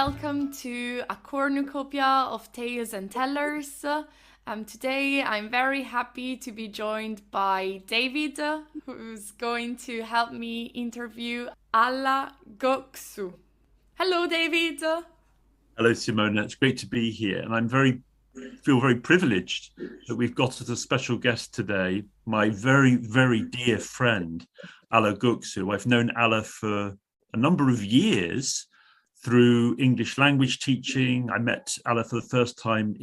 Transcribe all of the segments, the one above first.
welcome to a cornucopia of tales and tellers. Today I'm very happy to be joined by David, who's going to help me interview Alla Göksu. Hello, David. Hello, Simona. It's great to be here, and feel very privileged that we've got as a special guest today my very, very dear friend, Alla Göksu. I've known Alla for a number of years through English language teaching. I met Alla for the first time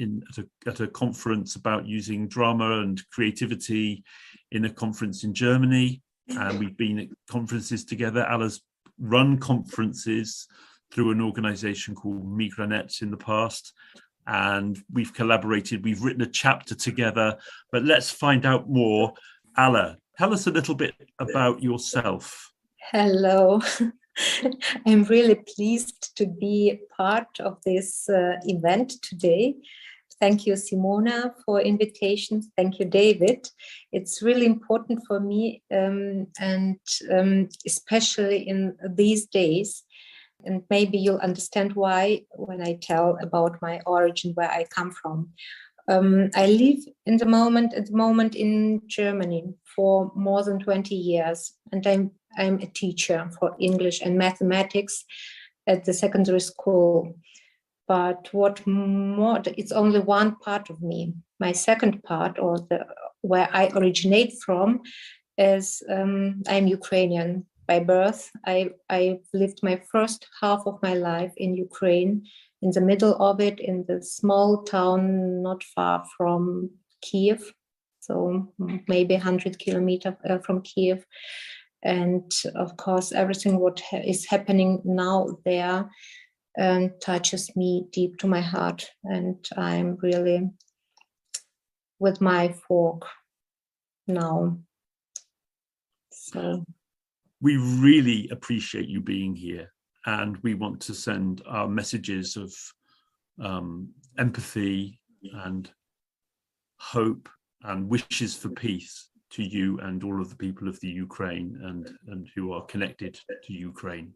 at a conference about using drama and creativity in a conference in Germany, and we've been at conferences together. Alla's run conferences through an organization called Migranet in the past, and we've collaborated. We've written a chapter together, but let's find out more. Alla, tell us a little bit about yourself. Hello. I'm really pleased to be part of this event today. Thank you, Simona, for invitation. Thank you, David. It's really important for me, and especially in these days. And maybe you'll understand why when I tell about my origin, where I come from. I live at the moment in Germany for more than 20 years, and I'm a teacher for English and mathematics at the secondary school. But what more? It's only one part of me. My second part, where I originate from, is I'm Ukrainian by birth. I lived my first half of my life in Ukraine, in the middle of it, in the small town not far from Kiev, so maybe 100 kilometers from Kiev. And of course, everything what is happening now there touches me deep to my heart, and I'm really with my folk now. So we really appreciate you being here, and we want to send our messages of empathy and hope and wishes for peace to you and all of the people of the Ukraine and who are connected to Ukraine.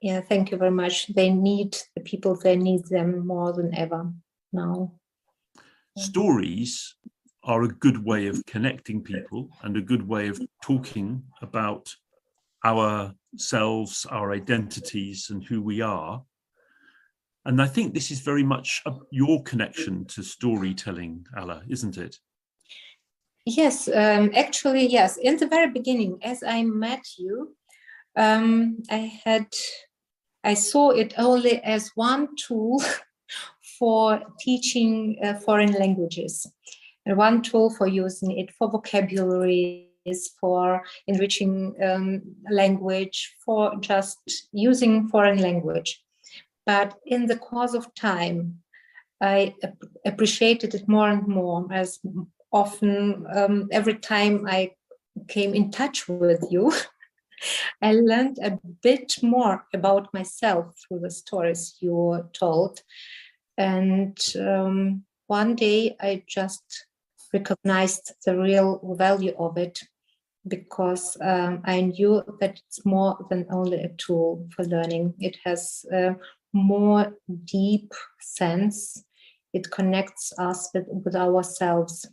Yeah, thank you very much. They need them more than ever now. Stories are a good way of connecting people and a good way of talking about ourselves, our identities, and who we are. And I think this is very much your connection to storytelling, Alla, isn't it? Yes, actually, yes. In the very beginning, as I met you, I saw it only as one tool for teaching foreign languages, and one tool for using it for vocabulary, for enriching language, for just using foreign language. But in the course of time, I appreciated it more and more, as often every time I came in touch with you, I learned a bit more about myself through the stories you told. And one day I just recognized the real value of it, because I knew that it's more than only a tool for learning. It has a more deep sense. It connects us with ourselves.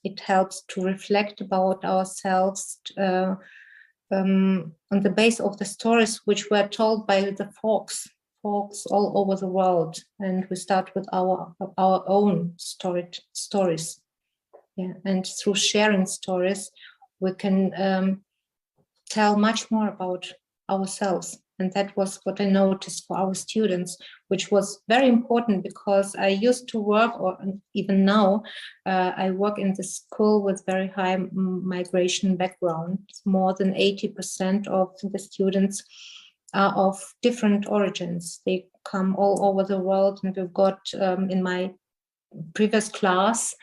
It helps to reflect about ourselves on the base of the stories which were told by the folks all over the world. And we start with our own stories. Yeah. And through sharing stories, we can tell much more about ourselves. And that was what I noticed for our students, which was very important, because I used to work, or even now, I work in the school with very high migration background. More than 80% of the students are of different origins. They come all over the world, and we've got in my previous class,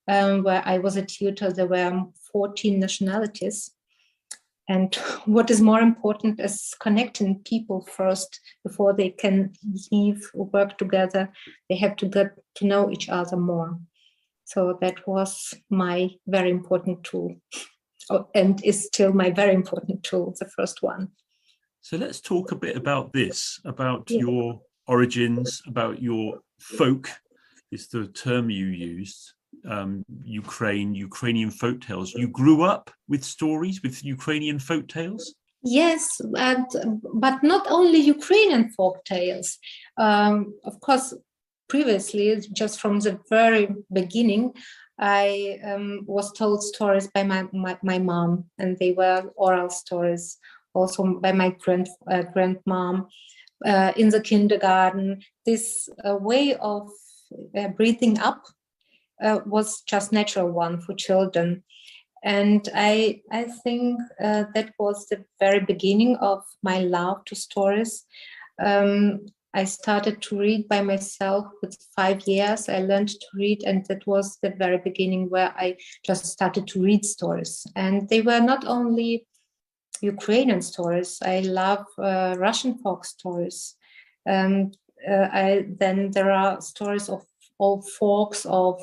where I was a tutor, there were 14 nationalities. And what is more important is connecting people first before they can live or work together. They have to get to know each other more. So that was my very important tool, and is still my very important tool, the first one. So let's talk a bit about this, about your origins, about your folk, is the term you used, Ukrainian folk tales. You grew up with stories, with Ukrainian folk tales? Yes, but not only Ukrainian folk tales. Of course, previously, just from the very beginning, I was told stories by my mom, and they were oral stories, also by my grandmom in the kindergarten. This way of breathing up was just natural one for children. And I think that was the very beginning of my love to stories. I started to read by myself with 5 years. I learned to read, and that was the very beginning where I just started to read stories. And they were not only Ukrainian stories. I love Russian folk stories. Then there are stories of all folks of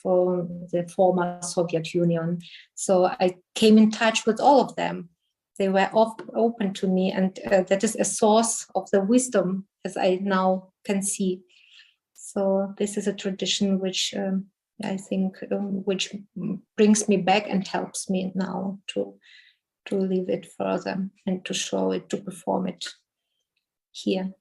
the former Soviet Union. So I came in touch with all of them. They were open to me, and that is a source of the wisdom, as I now can see. So this is a tradition which I think which brings me back and helps me now to live it further and to show it, to perform it here.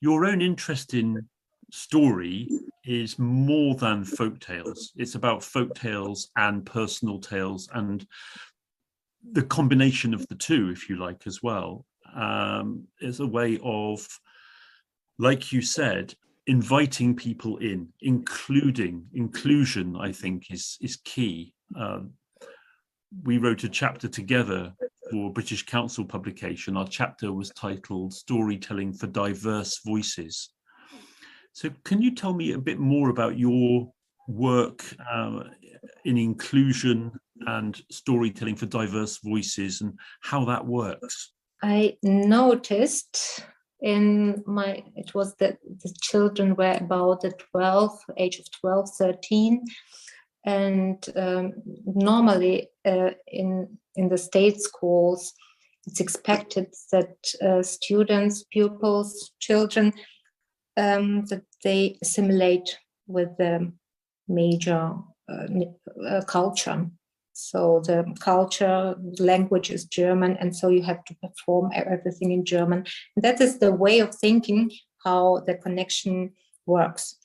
Your own interest in story is more than folk tales. It's about folk tales and personal tales, and the combination of the two, if you like, as well, is a way of, like you said, inviting people in, inclusion, I think, is key. We wrote a chapter together for British Council publication. Our chapter was titled Storytelling for Diverse Voices. So can you tell me a bit more about your work in inclusion and storytelling for diverse voices and how that works? I noticed it was that the children were about the age of 12, 13. And normally in the state schools, it's expected that students, pupils, children, that they assimilate with the major culture. So the culture, language is German, and so you have to perform everything in German. And that is the way of thinking how the connection works.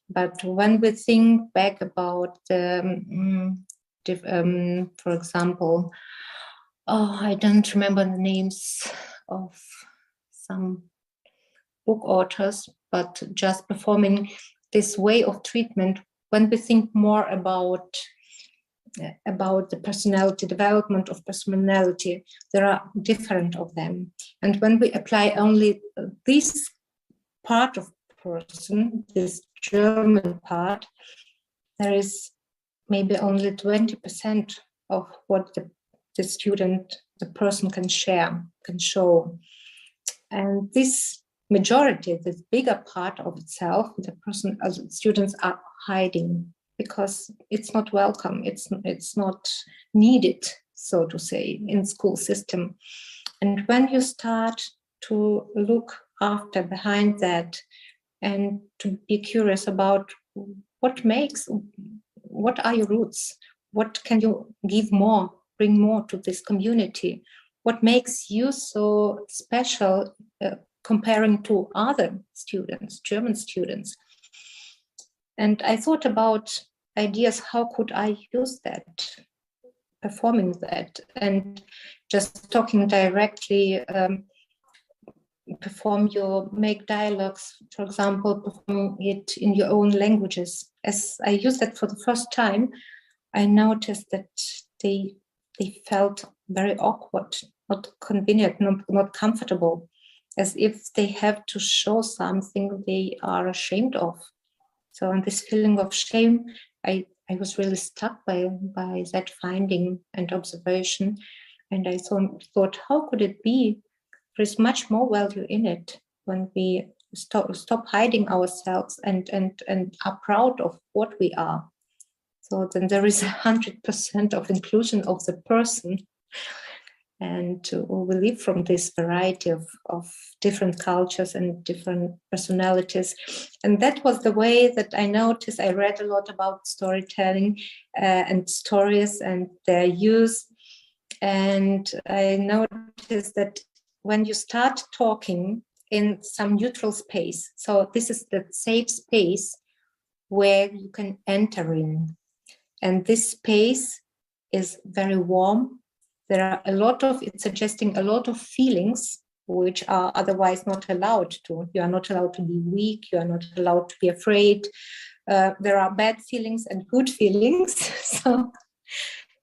But when we think back about, for example, I don't remember the names of some book authors, but just performing this way of treatment, when we think more about the personality, development of personality, there are different of them. And when we apply only this part of person, this German part, there is maybe only 20% of what the student, the person can share, can show. And this majority, this bigger part of itself, the students are hiding because it's not welcome, it's not needed, so to say, in school system. And when you start to look after behind that and to be curious about what are your roots, what can you give more, bring more to this community, what makes you so special comparing to other students, German students. And I thought about ideas, how could I use that, performing that, and just talking directly, make dialogues, for example, perform it in your own languages. As I used that for the first time, I noticed that they felt very awkward, not convenient, not comfortable, as if they have to show something they are ashamed of. So in this feeling of shame, I was really struck by that finding and observation. And I thought, how could it be? There is much more value in it when we stop hiding ourselves and are proud of what we are. So then there is 100% of inclusion of the person. And we live from this variety of different cultures and different personalities. And that was the way that I noticed. I read a lot about storytelling and stories and their use. And I noticed that when you start talking in some neutral space, so this is the safe space where you can enter in. And this space is very warm. There are it's suggesting a lot of feelings which are otherwise not allowed to. You are not allowed to be weak. You are not allowed to be afraid. There are bad feelings and good feelings. So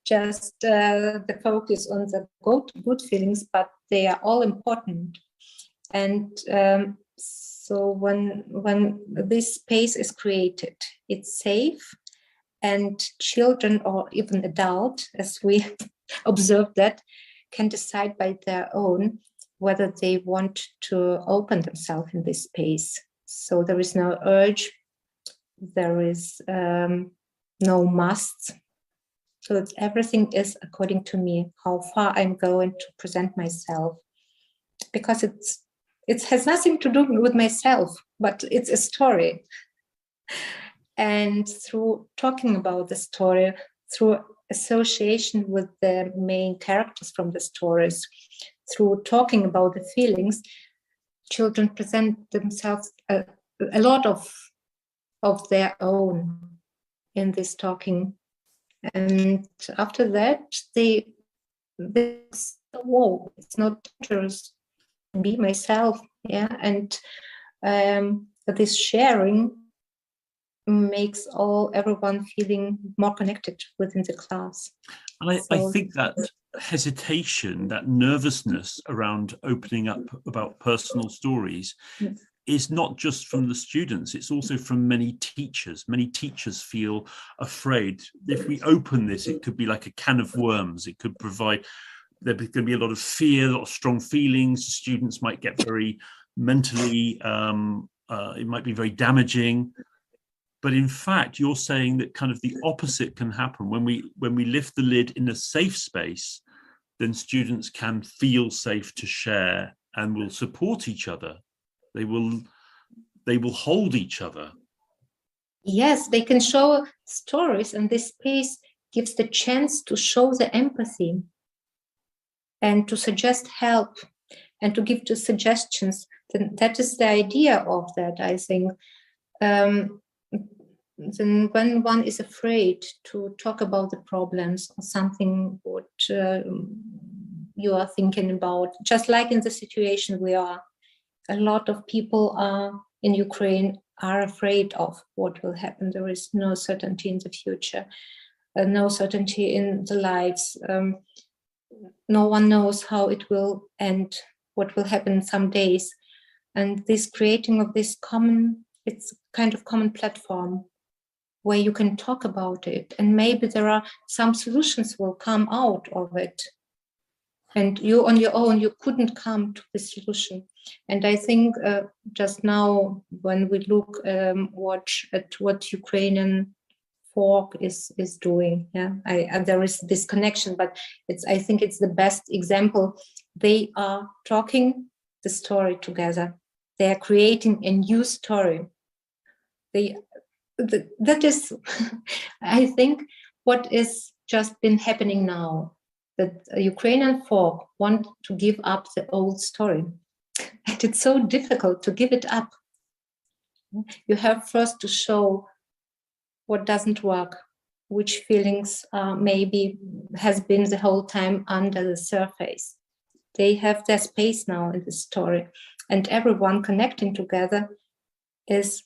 just the focus on the good feelings, but they are all important. And so when this space is created, it's safe, and children or even adults, as we observe that, can decide by their own whether they want to open themselves in this space. So there is no urge, there is no must. So everything is according to me, how far I'm going to present myself, because it has nothing to do with myself, but it's a story. And through talking about the story, through association with the main characters from the stories, through talking about the feelings, children present themselves a lot of their own in this talking. And after that, they whoa, it's not dangerous to be myself. Yeah. And this sharing makes everyone feeling more connected within the class. And I think that hesitation, that nervousness around opening up about personal stories, yes, is not just from the students, it's also from many teachers. Many teachers feel afraid. If we open this, it could be like a can of worms. It could provide, there's going to be a lot of fear, a lot of strong feelings. Students might get very mentally, it might be very damaging. But in fact, you're saying that kind of the opposite can happen. When we lift the lid in a safe space, then students can feel safe to share and will support each other. They will hold each other. Yes, they can show stories, and this space gives the chance to show the empathy and to suggest help and to give the suggestions. That is the idea of that, I think. Then when one is afraid to talk about the problems or something what you are thinking about, just like in the situation we are, a lot of people in Ukraine are afraid of what will happen. There is no certainty in the future, no certainty in the lives. No one knows how it will end, what will happen some days. And this creating of this it's kind of common platform where you can talk about it, and maybe there are some solutions will come out of it. And you on your own, you couldn't come to the solution. And I think just now, when we watch at what Ukrainian folk is doing, yeah, there is this connection, but I think it's the best example. They are talking the story together. They are creating a new story. That is, I think, what is just been happening now, that Ukrainian folk want to give up the old story. And it's so difficult to give it up. You have first to show what doesn't work, which feelings maybe has been the whole time under the surface. They have their space now in the story, and everyone connecting together is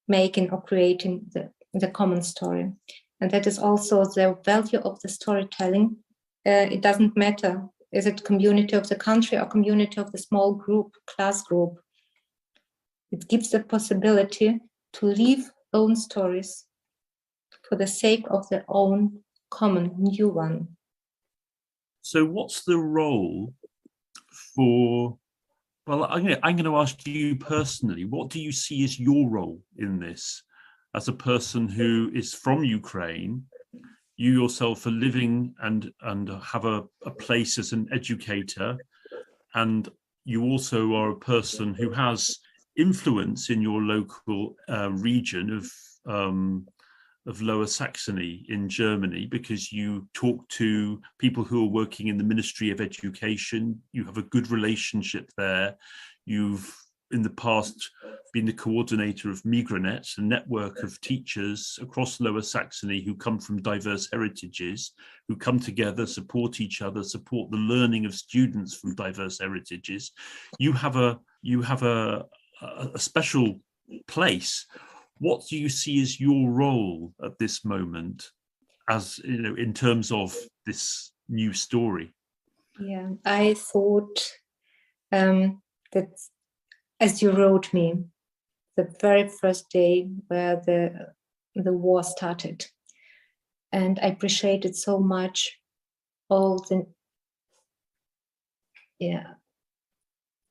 making or creating the common story. And that is also the value of the storytelling. It doesn't matter, is it community of the country or community of the small group, class group? It gives the possibility to leave own stories for the sake of their own common new one. So what's the role for, well, I'm going to ask you personally, what do you see as your role in this as a person who is from Ukraine you yourself are living and have a place as an educator, and you also are a person who has influence in your local region of Lower Saxony in Germany, because you talk to people who are working in the Ministry of Education. You have a good relationship there. You've in the past been the coordinator of Migranet, a network of teachers across Lower Saxony who come from diverse heritages, who come together, support each other, support the learning of students from diverse heritages. You have a special place. What do you see as your role at this moment, as you know, in terms of this new story? Yeah, I thought that, as you wrote me, the very first day where the war started, and I appreciated so much all the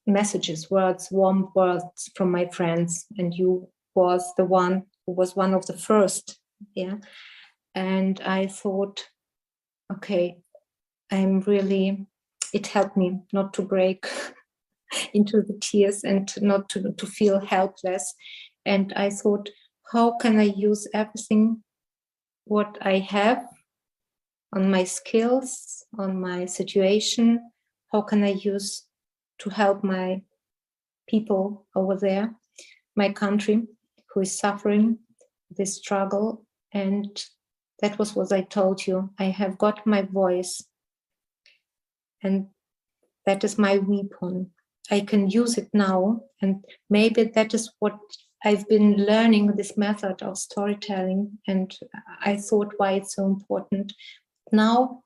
messages, words, warm words from my friends, and you was the one who was one of the first, and I thought, okay, it helped me not to break into the tears and not to feel helpless. And I thought, how can I use everything what I have on my skills, on my situation, how can I use to help my people over there, my country, who is suffering this struggle. And that was what I told you. I have got my voice, and that is my weapon. I can use it now, and maybe that is what I've been learning, this method of storytelling, and I thought why it's so important. Now,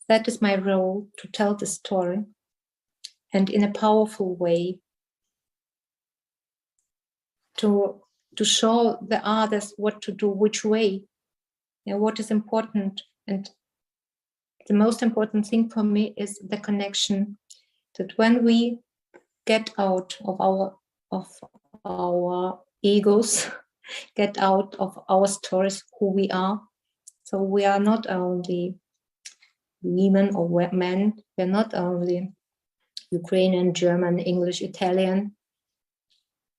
that is my role, to tell the story, and in a powerful way, to show the others what to do, which way, what is important. And the most important thing for me is the connection, that when we get out of our egos, get out of our stories, who we are. So we are not only women or men, we're not only Ukrainian, German, English, Italian.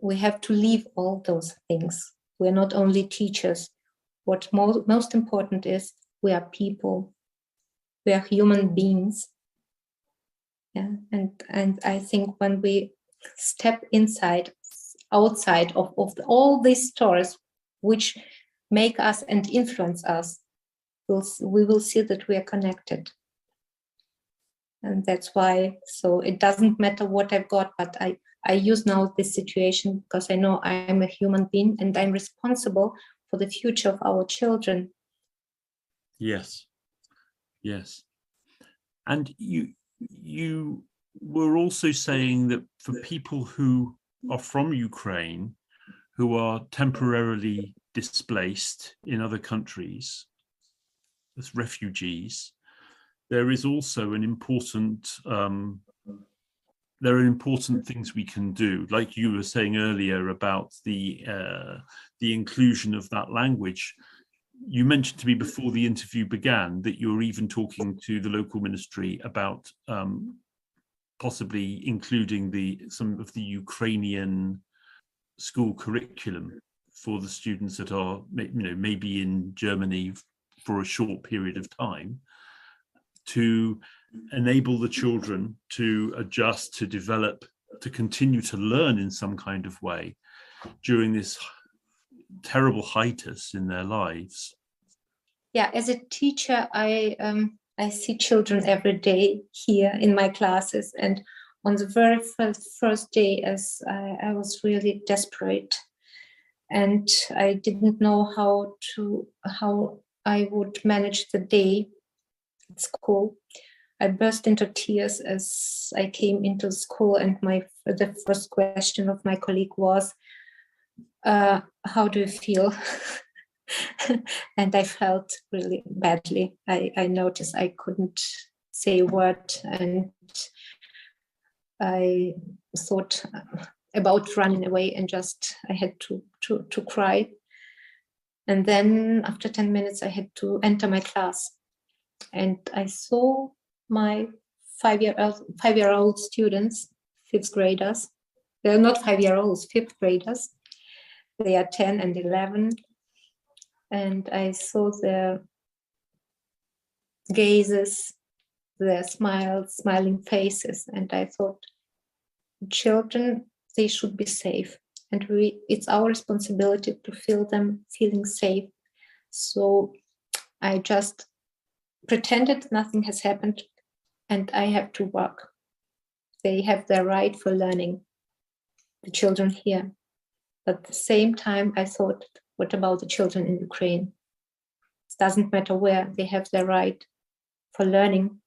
We have to leave all those things. We're not only teachers. What most important is, we are people. We are human beings. Yeah, and I think when we step outside of all these stories which make us and influence us, we will see that we are connected. And that's why, so it doesn't matter what I've got, but I use now this situation because I know I'm a human being and I'm responsible for the future of our children. Yes. And you were also saying that for people who are from Ukraine, who are temporarily displaced in other countries as refugees, there is also an important, there are important things we can do. Like you were saying earlier about the inclusion of that language. You mentioned to me before the interview began that you were even talking to the local ministry about possibly including some of the Ukrainian school curriculum for the students that are, maybe in Germany for a short period of time, to enable the children to adjust, to develop, to continue to learn in some kind of way during this terrible hiatus in their lives. Yeah, as a teacher, I see children every day here in my classes, and on the very first day, as I was really desperate, and I didn't know how I would manage the day at school. I burst into tears as I came into school, and the first question of my colleague was, how do you feel? And I felt really badly. I noticed I couldn't say a word, and I thought about running away, and I had to cry. And then after 10 minutes, I had to enter my class. And I saw my five-year-old students, fifth graders. They're not 5-year-olds, fifth graders. They are 10 and 11. And I saw their gazes, their smiling faces. And I thought, children, they should be safe. And it's our responsibility to feel them feeling safe. So I just pretended nothing has happened and I have to work. They have their right for learning, the children here. But at the same time, I thought, what about the children in Ukraine? It doesn't matter where, they have their right for learning.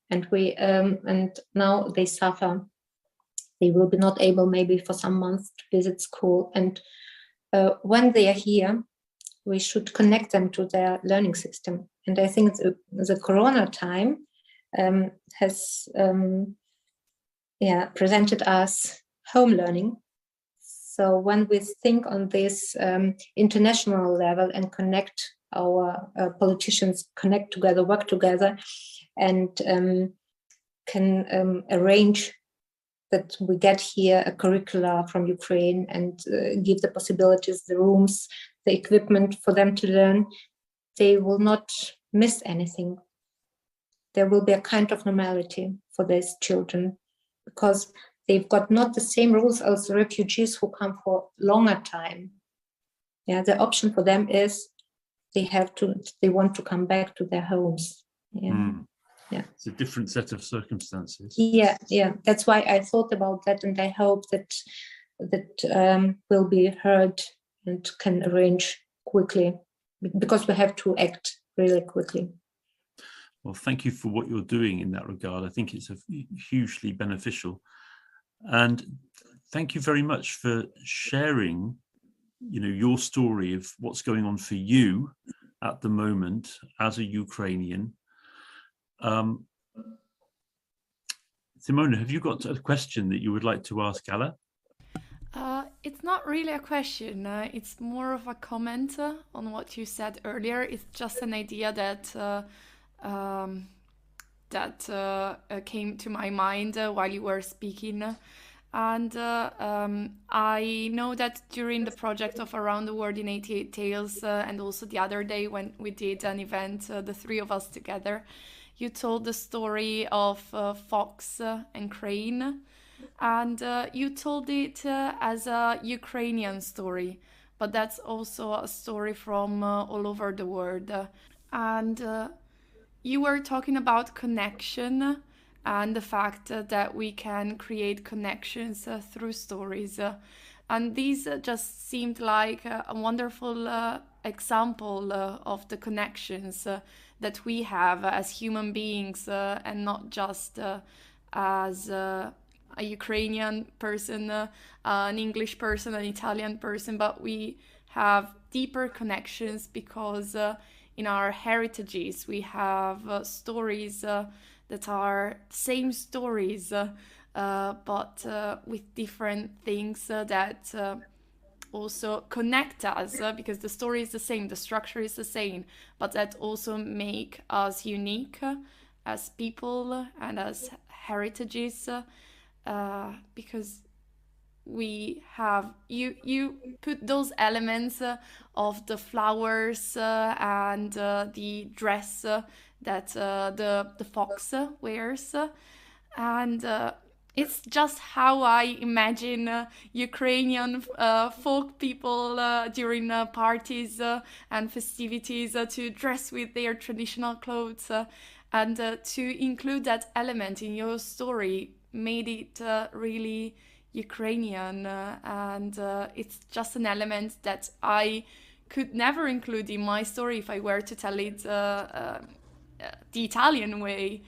And and now they suffer. They will be not able maybe for some months to visit school. And when they are here, we should connect them to their learning system. And I think the Corona time has presented us home learning. So when we think on this international level and connect our politicians, connect together, work together, and can arrange that we get here a curricula from Ukraine and give the possibilities, the rooms, the equipment for them to learn, they will not miss anything. There will be a kind of normality for these children because they've got not the same rules as the refugees who come for longer time. Yeah, the option for them is they want to come back to their homes. Yeah. Mm. Yeah. It's a different set of circumstances. Yeah. That's why I thought about that, and I hope that will be heard and can arrange quickly, because we have to act really quickly. Well, thank you for what you're doing in that regard. I think it's hugely beneficial, and thank you very much for sharing, your story of what's going on for you at the moment as a Ukrainian. Simona, have you got a question that you would like to ask Alla? It's not really a question. It's more of a comment on what you said earlier. It's just an idea that came to my mind while you were speaking. And I know that during the project of Around the World in 88 Tales, and also the other day when we did an event, the three of us together, you told the story of Fox and Crane, and you told it as a Ukrainian story, but that's also a story from all over the world. And you were talking about connection and the fact that we can create connections through stories. And these just seemed like a wonderful example of the connections that we have as human beings, and not just as a Ukrainian person, an English person, an Italian person, but we have deeper connections because in our heritages we have stories that are same stories, but with different things that also connect us, because the story is the same, the structure is the same, but that also make us unique as people and as heritages, because we have you put those elements of the flowers and the dress that the fox wears, and it's just how I imagine Ukrainian folk people during parties and festivities to dress with their traditional clothes, and to include that element in your story made it really Ukrainian, and it's just an element that I could never include in my story if I were to tell it the Italian way.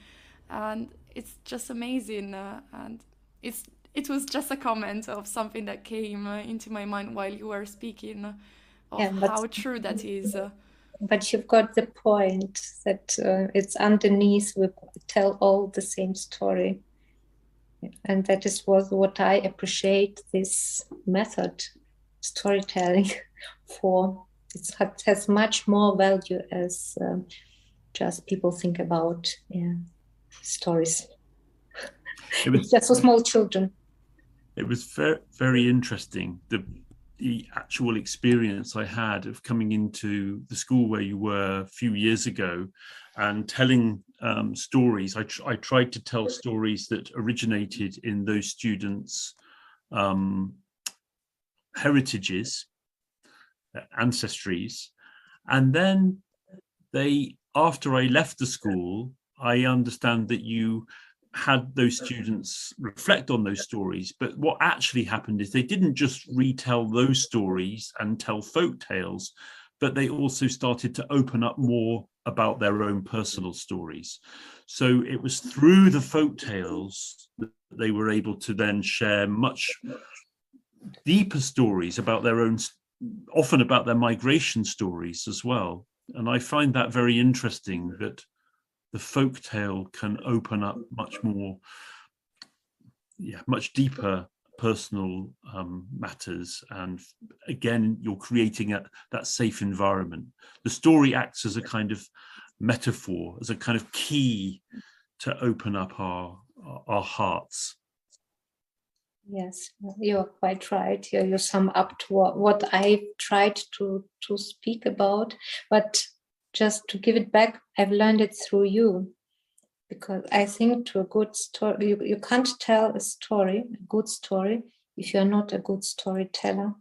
And it's just amazing, and it was just a comment of something that came into my mind while you were speaking of how true that is. But you've got the point that it's underneath, we tell all the same story. And that is what I appreciate this method, storytelling, for. It has much more value as just people think about stories. It's just for small children. It was very, very interesting. The actual experience I had of coming into the school where you were a few years ago and telling stories. I tried to tell stories that originated in those students' heritages, ancestries. And then after I left the school, I understand that you had those students reflect on those stories, but what actually happened is they didn't just retell those stories and tell folk tales, but they also started to open up more about their own personal stories. So it was through the folk tales that they were able to then share much deeper stories about their own, often about their migration stories as well. And I find that very interesting, that the folk tale can open up much more, much deeper personal matters. And again, you're creating that safe environment. The story acts as a kind of metaphor, as a kind of key to open up our hearts. Yes, you're quite right. You sum up to what I've tried to speak about, but just to give it back, I've learned it through you, because I think to a good story, you can't tell a good story, if you're not a good storyteller.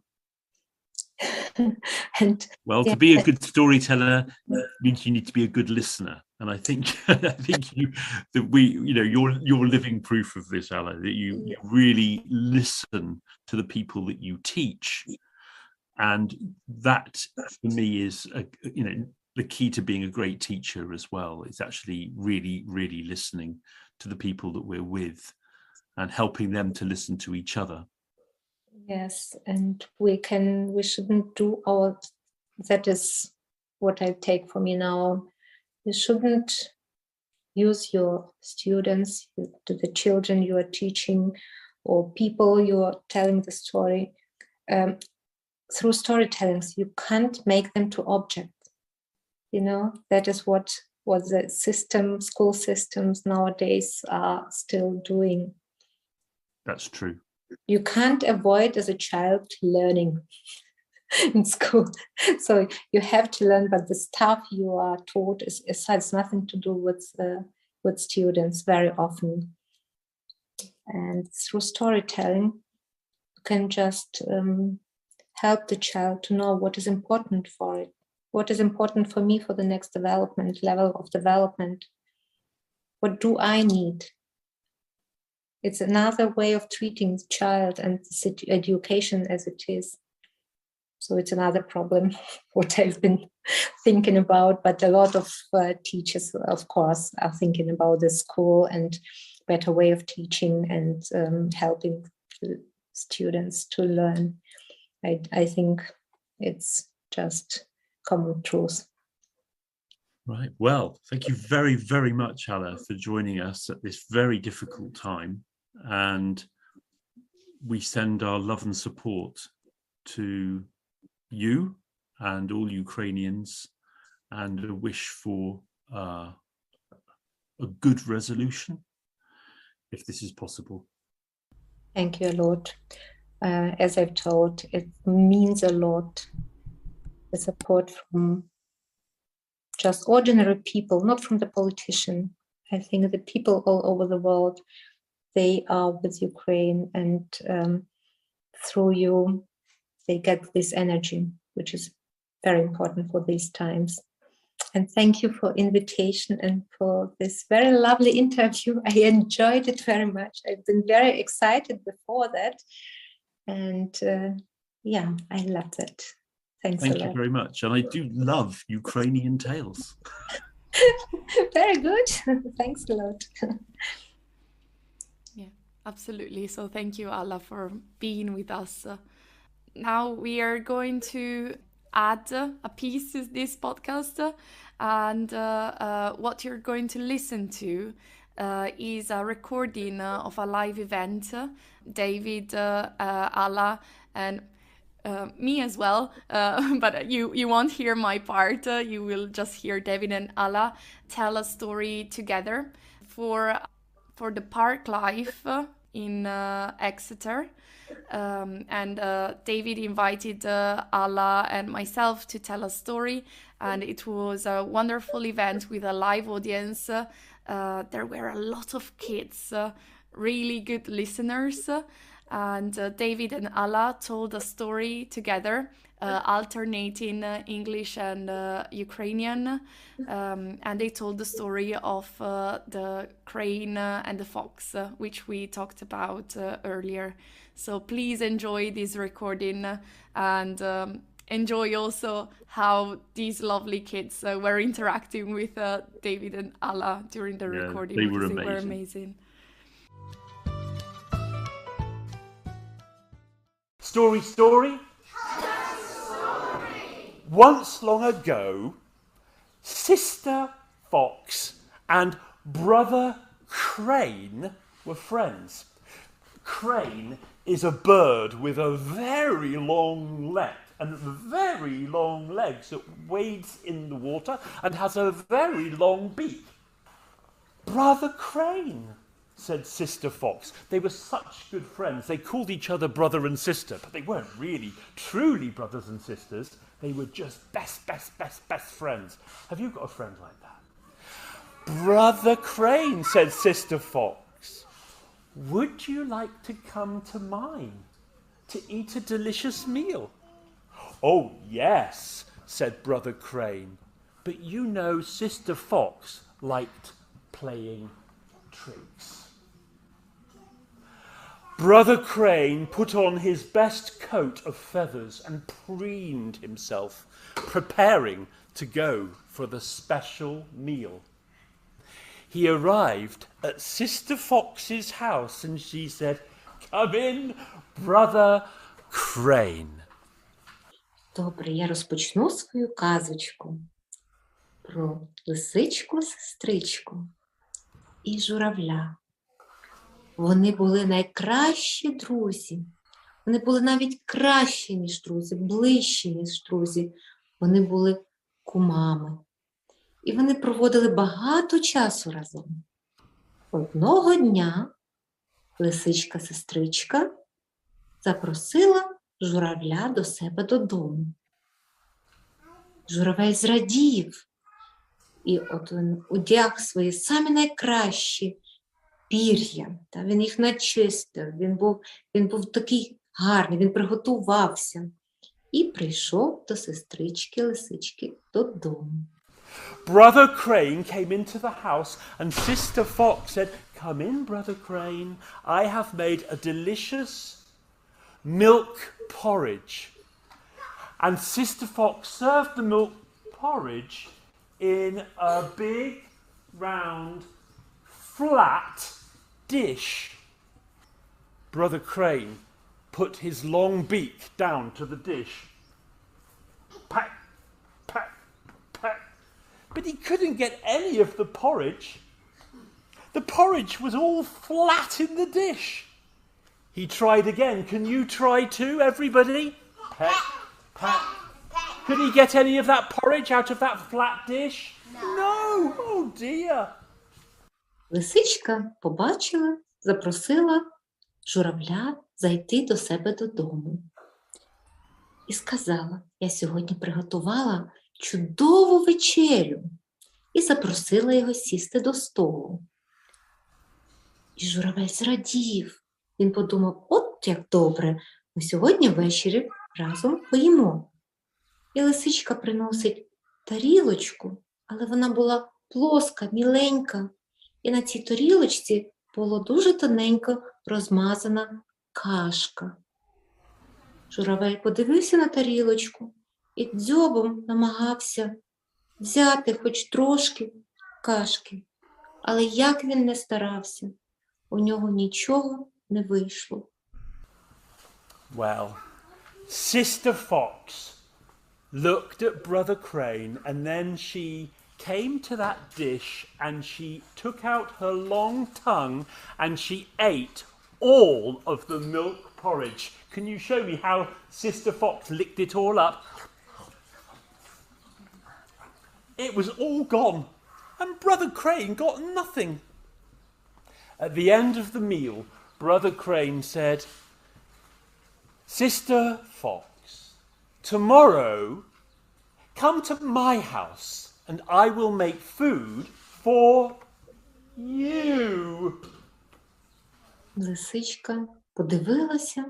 And to be a good storyteller means you need to be a good listener, and I think you're living proof of this, Alla, that you really listen to the people that you teach, and that for me is the key to being a great teacher as well. Is actually really, really listening to the people that we're with and helping them to listen to each other. Yes, and we shouldn't do that is what I take for me now. You shouldn't use your students, the children you are teaching, or people you are telling the story, through storytelling. You can't make them to objects. That is what the school systems nowadays are still doing. That's true. You can't avoid as a child learning in school. So you have to learn, but the stuff you are taught has nothing to do with students very often. And through storytelling, you can just help the child to know what is important for it. What is important for me for the next level of development? What do I need? It's another way of treating the child and education as it is. So it's another problem, what I've been thinking about. But a lot of teachers, of course, are thinking about the school and better way of teaching and helping the students to learn. I think it's just common truth. Right. Well, thank you very, very much, Alla, for joining us at this very difficult time. And we send our love and support to you and all Ukrainians, and a wish for a good resolution, if this is possible. Thank you, Lord. As I've told, it means a lot, the support from just ordinary people, not from the politician. I think the people all over the world, they are with Ukraine, and through you, they get this energy, which is very important for these times. And thank you for invitation and for this very lovely interview. I enjoyed it very much. I've been very excited before that. And I love that. Thanks a lot. Thank you very much. And I do love Ukrainian tales. Very good. Thanks a lot. Yeah, absolutely. So thank you, Alla, for being with us. Now we are going to add a piece to this podcast, and what you're going to listen to is a recording of a live event. David, Alla, and me as well, but you won't hear my part. You will just hear David and Alla tell a story together for the park life in Exeter. And David invited Alla and myself to tell a story, and it was a wonderful event with a live audience. There were a lot of kids, really good listeners, and David and Alla told a story together, alternating English and Ukrainian, and they told the story of the crane and the fox, which we talked about earlier. So please enjoy this recording and enjoy also how these lovely kids were interacting with David and Alla during the recording. They were because amazing. They were amazing. Story, story. Once long ago, Sister Fox and Brother Crane were friends. Crane is a bird with a very long neck and very long legs that wades in the water and has a very long beak. Brother Crane, said Sister Fox. They were such good friends. They called each other brother and sister, but they weren't really, truly brothers and sisters. They were just best friends. Have you got a friend like that? Brother Crane, said Sister Fox. Would you like to come to mine to eat a delicious meal? Oh, yes, said Brother Crane. But you know Sister Fox liked playing tricks. Brother Crane put on his best coat of feathers and preened himself, preparing to go for the special meal. He arrived at Sister Fox's house and she said, "Come in, Brother Crane." Добре, я розпочну свою казочку про лисичку, сестричку і журавля. Вони були найкращі друзі. Вони були навіть кращі, ніж друзі, ближчі, ніж друзі. Вони були кумами. І вони проводили багато часу разом. Одного дня лисичка-сестричка запросила журавля до себе додому. Журавель зрадів. І от він одяг свої самі найкращі пір'я. Він їх начистив, він був такий гарний, він приготувався. І прийшов до сестрички-лисички додому. Brother Crane came into the house and Sister Fox said, "Come in, Brother Crane. I have made a delicious milk porridge." And Sister Fox served the milk porridge in a big, round, flat dish. Brother Crane put his long beak down to the dish. Pat, pat, pat. But he couldn't get any of the porridge. The porridge was all flat in the dish. He tried again. Can you try too, everybody? Pat, pat. Could he get any of that porridge out of that flat dish? No. Oh dear. Лисичка побачила, запросила журавля зайти до себе додому. І сказала: "Я сьогодні приготувала чудову вечерю." І запросила його сісти до столу. І журавель зрадів. Він подумав: от як добре, ми сьогодні ввечері разом поїмо. І лисичка приносить тарілочку, але вона була плоска, міленька. І на цій тарілочці було дуже тоненько розмазана кашка. Журавель подивився на тарілочку і дзьобом намагався взяти хоч трошки кашки. Але як він не старався, у нього нічого не вийшло. Well, Sister Fox looked at Brother Crane and then she came to that dish and she took out her long tongue and she ate all of the milk porridge. Can you show me how Sister Fox licked it all up? It was all gone, and Brother Crane got nothing. At the end of the meal, Brother Crane said, Sister Fox, tomorrow come to my house and I will make food for you. Лисичка подивилася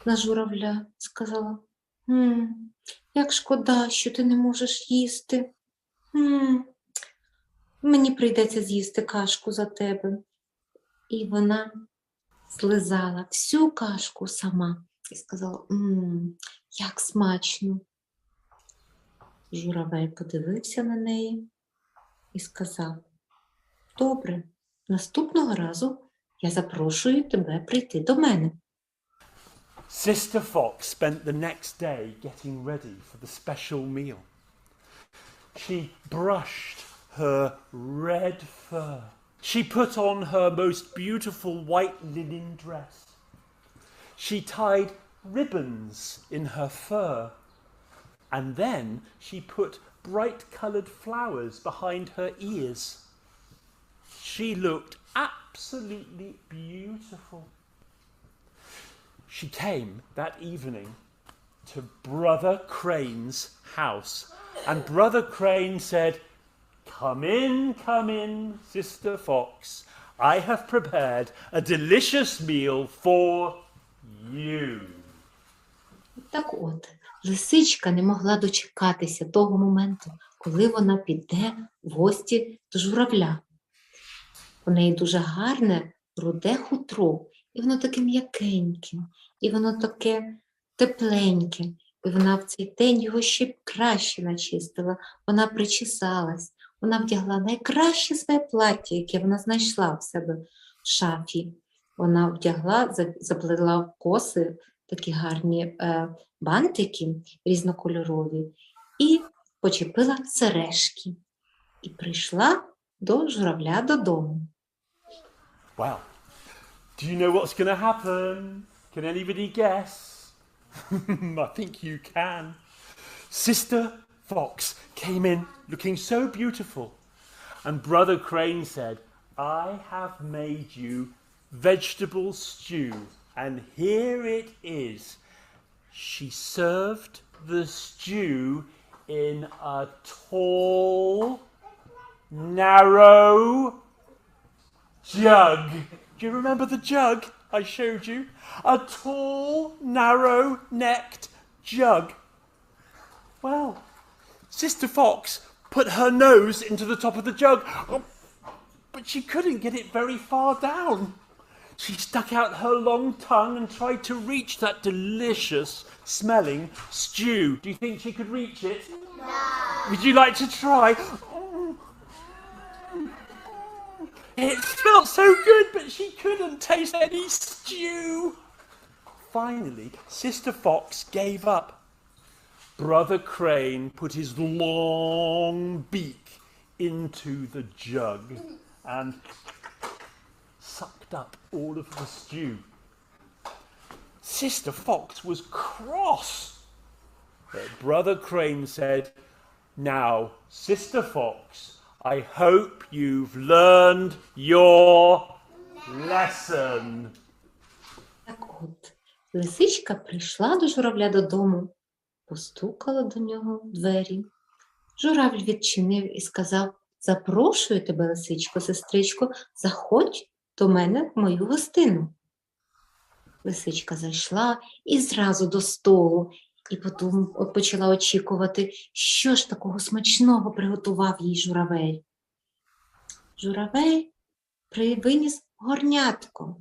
на журавля і сказала, як шкода, що ти не можеш їсти. Мені прийдеться з'їсти кашку за тебе. І вона злизала всю кашку сама і сказала, як смачно. Журавель подивився на неї і сказав, добре, наступного разу я запрошую тебе прийти до мене. Sister Fox spent the next day getting ready for the special meal. She brushed her red fur. She put on her most beautiful white linen dress. She tied ribbons in her fur. And then she put bright-coloured flowers behind her ears. She looked absolutely beautiful. She came that evening to Brother Crane's house, and Brother Crane said, come in, Sister Fox. I have prepared a delicious meal for you. Так от, лисичка не могла дочекатися того моменту, коли вона піде в гості до журавля. У неї дуже гарне руде хутро, і воно таке м'якеньке, і воно таке тепленьке. І вона в цей день його ще краще начистила, вона причесалась, вона вдягла найкраще своє плаття, яке вона знайшла в себе в шафі. Вона вдягла, заплела в коси такі гарні бантики різнокольорові і почепила сережки. І прийшла до журавля додому. Well, do you know what's going to happen? Can anybody guess? I think you can. Sister Fox came in looking so beautiful, and Brother Crane said, I have made you vegetable stew, and here it is. She served the stew in a tall, narrow jug. Do you remember the jug I showed you? A tall, narrow-necked jug. Well, Sister Fox put her nose into the top of the jug, but she couldn't get it very far down. She stuck out her long tongue and tried to reach that delicious-smelling stew. Do you think she could reach it? No. Would you like to try? It felt so good, but she couldn't taste any stew. Finally, Sister Fox gave up. Brother Crane put his long beak into the jug and sucked up all of the stew. Sister Fox was cross. But Brother Crane said, now, Sister Fox, I hope you've learned your lesson. Так от, лисичка прийшла до журавля додому, постукала до нього в двері. Журавль відчинив і сказав, запрошую тебе, лисичко, сестричко, заходь до мене в мою гостину. Лисичка зайшла і зразу до столу, і почала очікувати, що ж такого смачного приготував їй журавель. Журавель виніс горнятко,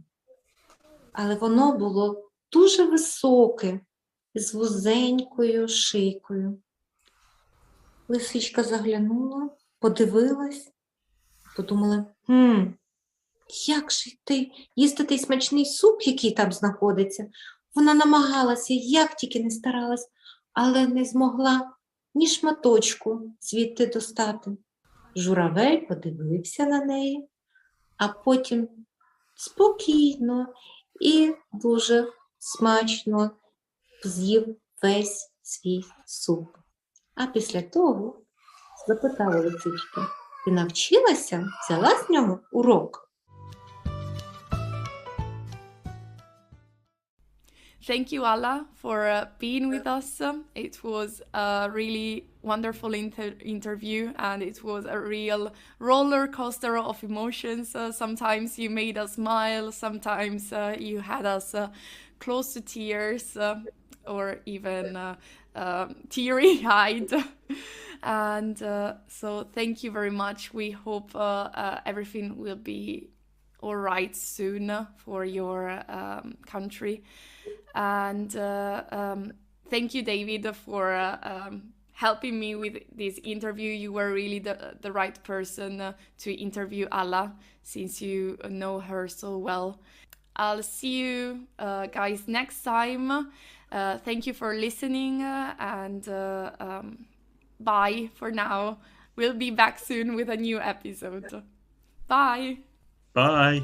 але воно було дуже високе, з вузенькою шийкою. Лисичка заглянула, подивилась, подумала, як же їсти той смачний суп, який там знаходиться. Вона намагалася, як тільки не старалась, але не змогла ні шматочку звідти достати. Журавель подивився на неї, а потім спокійно і дуже смачно з'їв весь свій суп. А після того запитала лисичка: ти навчилася? Взяла з нього урок? Thank you, Alla, for being with us. It was a really wonderful interview, and it was a real roller coaster of emotions. Sometimes you made us smile, sometimes you had us close to tears, or even teary-eyed. And so thank you very much. We hope everything will be all right soon for your country. And thank you, David, for helping me with this interview. You were really the right person to interview Alla, since you know her so well. I'll see you guys next time. Thank you for listening, and bye for now. We'll be back soon with a new episode. Bye. Bye.